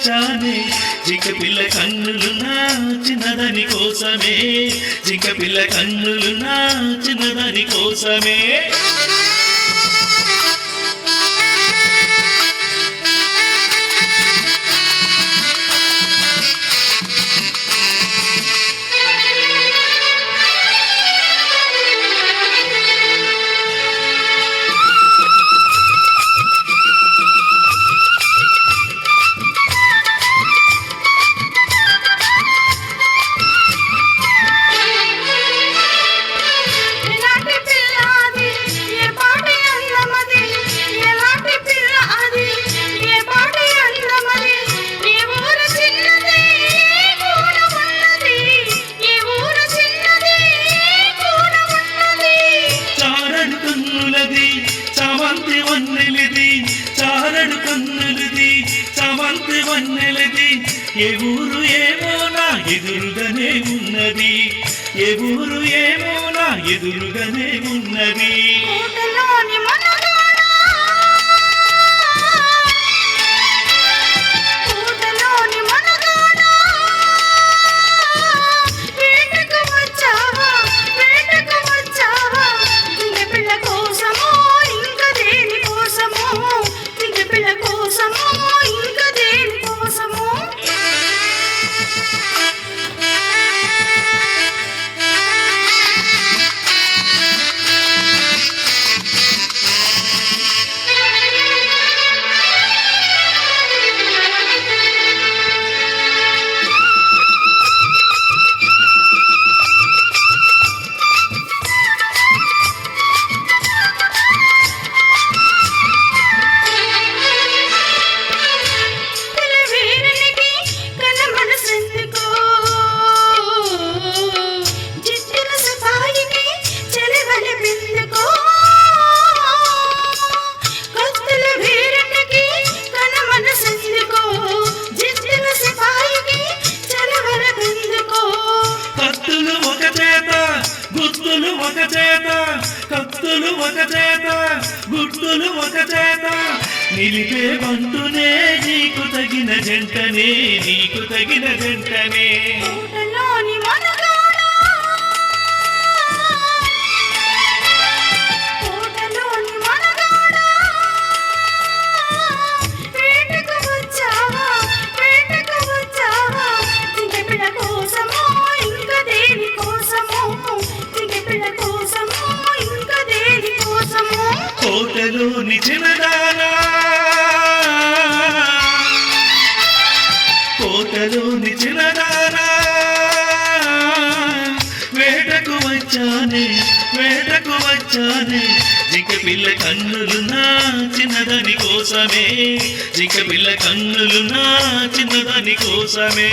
వచ్చానే జింక పిల్ల కన్నులు నా చిన్నదాని కోసమే జింక పిల్ల కన్నులు నా చిన్నదాని కోసమే చామంతి వన్నెలిది చారడు కన్నులది చామంతి వన్నెలది ఏ ఊరు ఏమో నా ఎదురుగానే ఉన్నది ఏ ఊరు ఏమో నా ఎదురుగానే ఉన్నది గుర్తులు ఒక చేత కత్తులు ఒక చేత గుర్తులు ఒక చేత నిలిపే బంటునే నీకు తగిన జంటనే నీకు తగిన జంటనే కోటలోని చిన్నదానా కోటలోని చిన్నదానా వేటకు వచ్చానే జింక పిల్ల కన్నులు నా చిన్నదాని కోసమే జింక పిల్ల కన్నులు నా చిన్నదాని కోసమే